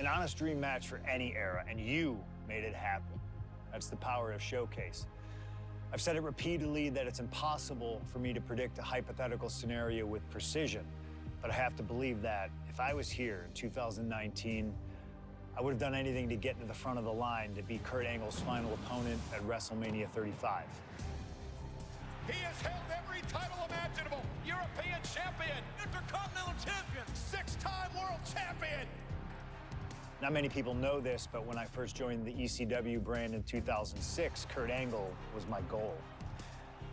An honest dream match for any era, and you made it happen. That's the power of Showcase. I've said it repeatedly that it's impossible for me to predict a hypothetical scenario with precision, but I have to believe that if I was here in 2019, I would have done anything to get to the front of the line to beat Kurt Angle's final opponent at WrestleMania 35. He has held every title imaginable. European champion, Intercontinental champion, 6-time world champion. Not many people know this, but when I first joined the ECW brand in 2006, Kurt Angle was my goal.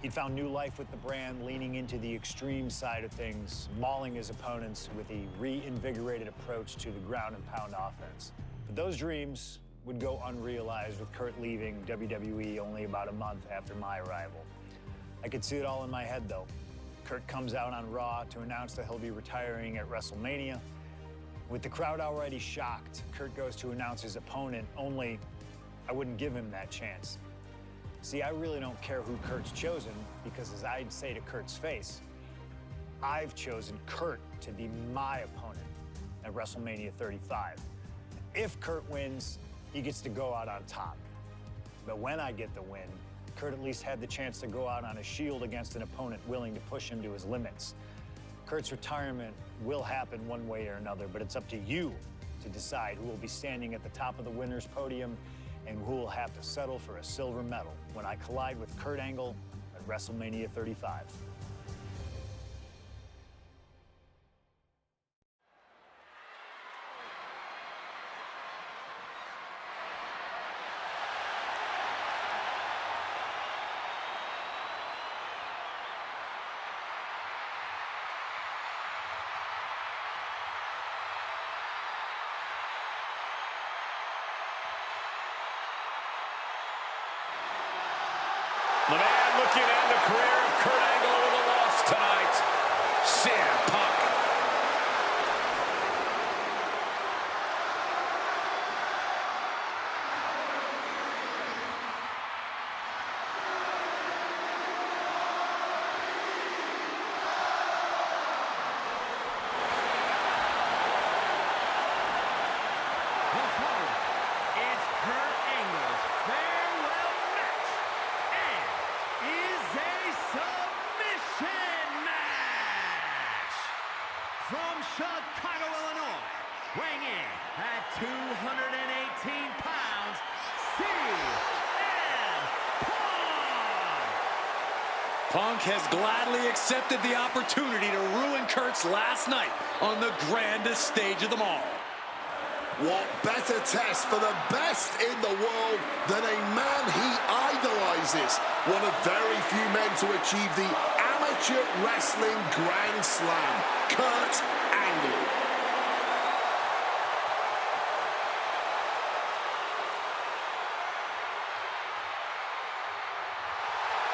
He'd found new life with the brand, leaning into the extreme side of things, mauling his opponents with a reinvigorated approach to the ground and pound offense. But those dreams would go unrealized with Kurt leaving WWE only about a month after my arrival. I could see it all in my head, though. Kurt comes out on Raw to announce that he'll be retiring at WrestleMania. With the crowd already shocked, Kurt goes to announce his opponent, only I wouldn't give him that chance. See, I really don't care who Kurt's chosen, because as I'd say to Kurt's face, I've chosen Kurt to be my opponent at WrestleMania 35. If Kurt wins, he gets to go out on top. But when I get the win, Kurt at least had the chance to go out on a shield against an opponent willing to push him to his limits. Kurt's retirement will happen one way or another, but it's up to you to decide who will be standing at the top of the winner's podium and who will have to settle for a silver medal when I collide with Kurt Angle at WrestleMania 35. The man looking at the career of Kurt Angle with a loss tonight, CM Punk. The following is Kurt Angle's farewell match and is a submission match. From Chicago, Illinois, weighing in at 218 pounds, CM Punk. Punk has gladly accepted the opportunity to ruin Kurt's last night on the grandest stage of them all. What better test for the best in the world than a man he idolizes? One of very few men to achieve the amateur wrestling Grand Slam, Kurt Angle.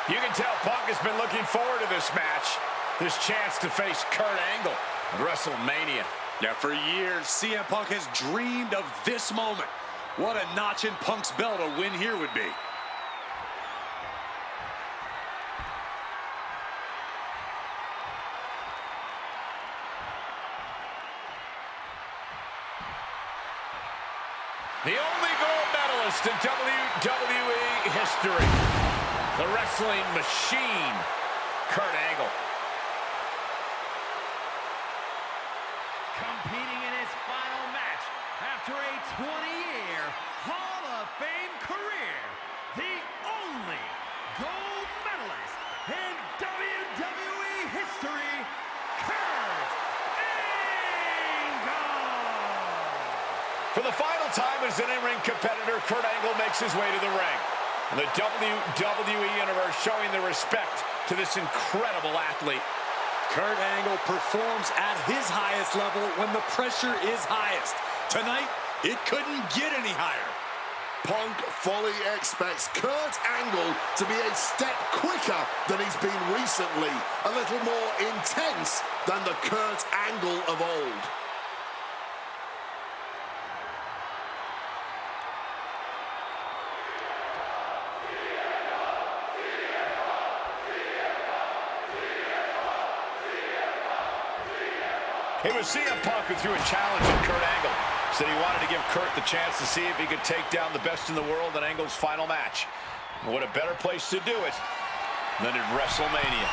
You can tell Punk has been looking forward to this match, this chance to face Kurt Angle at WrestleMania. Now, for years, CM Punk has dreamed of this moment. What a notch in Punk's belt a win here would be. The only gold medalist in WWE history, the wrestling machine, Kurt Angle. Competing in his final match after a 20-year Hall of Fame career, the only gold medalist in WWE history, Kurt Angle. For the final time as an in-ring competitor, Kurt Angle makes his way to the ring. And the WWE Universe showing their respect to this incredible athlete. Kurt Angle performs at his highest level when the pressure is highest. Tonight, it couldn't get any higher. Punk fully expects Kurt Angle to be a step quicker than he's been recently, a little more intense than the Kurt Angle of old. It was CM Punk who threw a challenge at Kurt Angle. Said he wanted to give Kurt the chance to see if he could take down the best in the world in Angle's final match. And what a better place to do it than at WrestleMania.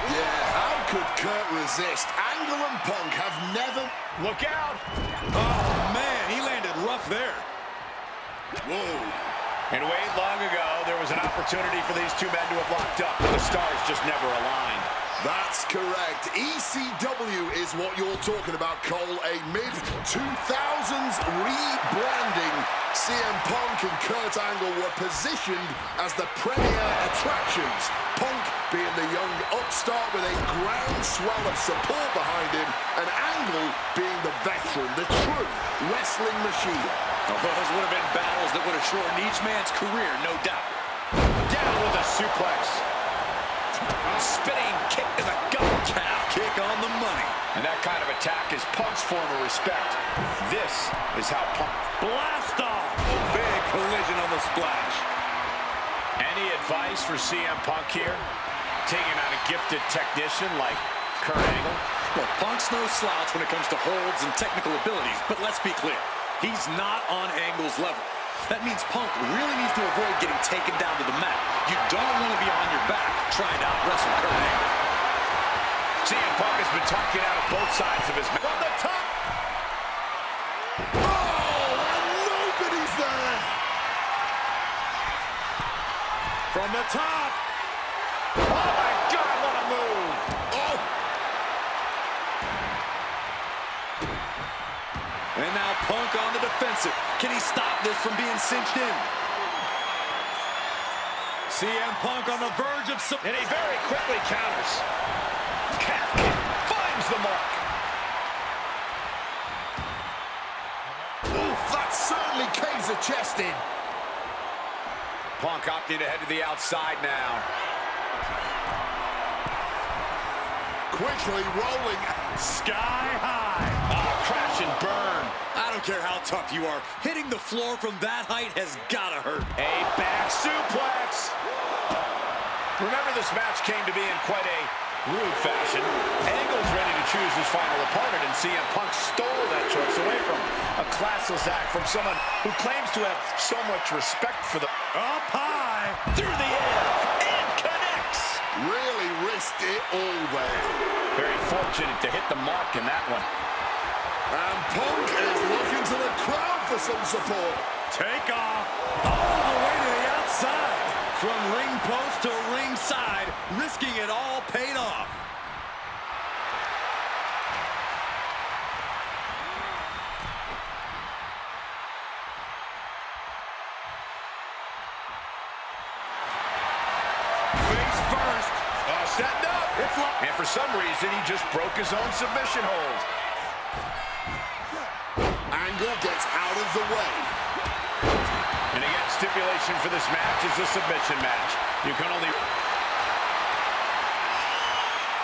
Yeah, how could Kurt resist? Angle and Punk have never... Look out! Oh, man, he landed rough there. Whoa. And wait, long ago, there was an opportunity for these two men to have locked up, but the stars just never aligned. That's correct. ECW is what you're talking about, Cole. A mid-2000s rebranding. CM Punk and Kurt Angle were positioned as the premier attractions. Punk being the young upstart with a groundswell of support behind him, and Angle being the veteran, the true wrestling machine. Oh, those would have been battles that would have shortened each man's career, no doubt. Down with a suplex. Spinning kick to the gut. Calf kick on the money. And that kind of attack is Punk's form of respect. This is how Punk... Blast off! Big collision on the splash. Any advice for CM Punk here? Taking on a gifted technician like Kurt Angle? Well, Punk's no slouch when it comes to holds and technical abilities, but let's be clear. He's not on Angle's level. That means Punk really needs to avoid getting taken down to the mat. You don't want to be on your back trying to out-wrestle Kurt Angle. CM Punk has been talking out of both sides of his mouth. From the top! Oh, and nobody's there! From the top! Oh my God, what a move! Oh! And now Punk on the defensive. Can he stop this from being cinched in? CM Punk on the verge of some... And he very quickly counters. Calf kick finds the mark. Oof, that certainly caves the chest in. Punk opting to head to the outside now. Quickly rolling. Sky high. Oh, crash and burn. I don't care how tough you are. Hitting the floor from that height has got to hurt. A back suplex. Remember, this match came to be in quite a rude fashion. Angle's ready to choose his final opponent, and CM Punk stole that choice away from him. A classless act from someone who claims to have so much respect for the... Up high. Through the air. And connects. Really risked it all there. Very fortunate to hit the mark in that one. And Punk is looking to the crowd for some support. Take off. All the way to the outside. From ring post to ringside, risking it all paid off. Face first. Setting up. And for some reason, he just broke his own submission hold. Angle gets out of the way. And again, stipulation for this match is a submission match. You can only...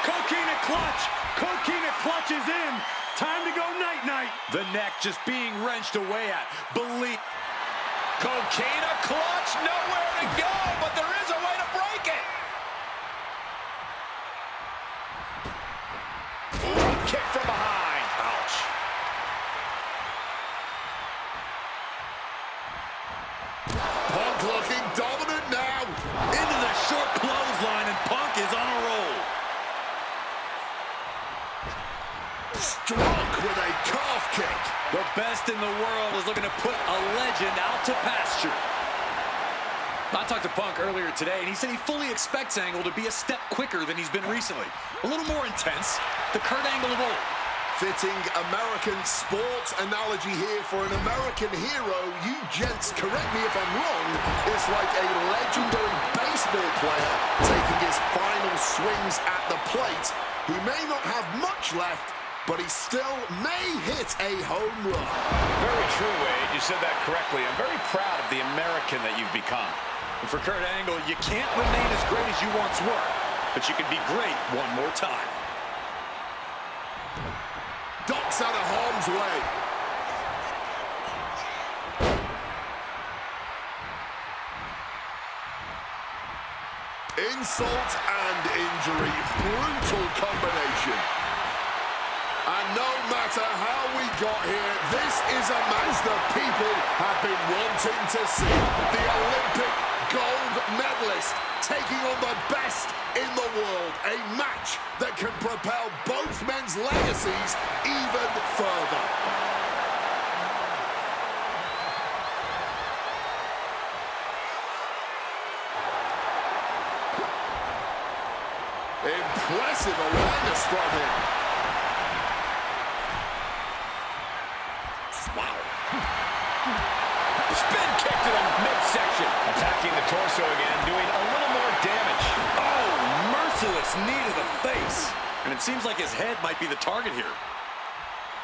Coquina clutch. Coquina clutch is in. Time to go night-night. The neck just being wrenched away at. Believe. Coquina clutch, nowhere to go, but there is a way to break it. Ooh, kick from behind. Ouch. Punk looking dominant now. Into the short clothesline, and Punk is on a roll. Struck with a calf kick. The best in the world is looking to put a legend out to pasture. I talked to Punk earlier today, and he said he fully expects Angle to be a step quicker than he's been recently. A little more intense. The Kurt Angle of old. Fitting American sports analogy here for an American hero. You gents, correct me if I'm wrong, it's like a legendary baseball player taking his final swings at the plate. He may not have much left, but he still may hit a home run. Very true, Wade. You said that correctly. I'm very proud of the American that you've become. And for Kurt Angle, you can't remain as great as you once were, but you can be great one more time. Ducks out of harm's way. Insult and injury. Brutal combination. And no matter how we got here, this is a match that people have been wanting to see. The Olympic gold medalist taking on the best in the world. A match that can propel both men's legacies even further. Impressive awareness from him. Wow. Spin kick to the midsection. Attacking the torso again, doing a little more damage. Oh, merciless knee to the face. And it seems like his head might be the target here.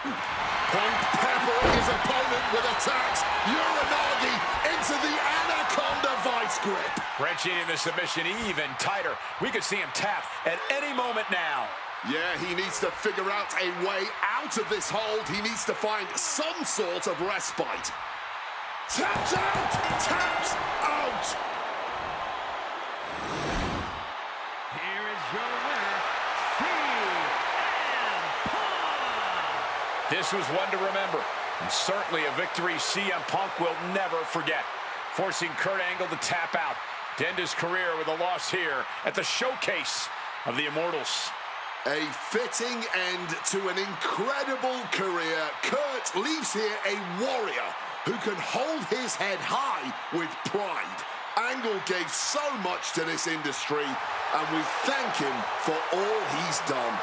Punk peppering his opponent with attacks. Uranagi into the Anaconda vice grip. Wrenching in the submission even tighter. We could see him tap at any moment now. Yeah, he needs to figure out a way out of this hold. He needs to find some sort of respite. Taps out! Taps out! Here is your winner, CM Punk. This was one to remember, and certainly a victory CM Punk will never forget. Forcing Kurt Angle to tap out to end his career with a loss here at the showcase of the Immortals. A fitting end to an incredible career. Kurt leaves here a warrior who can hold his head high with pride. Angle gave so much to this industry, and we thank him for all he's done.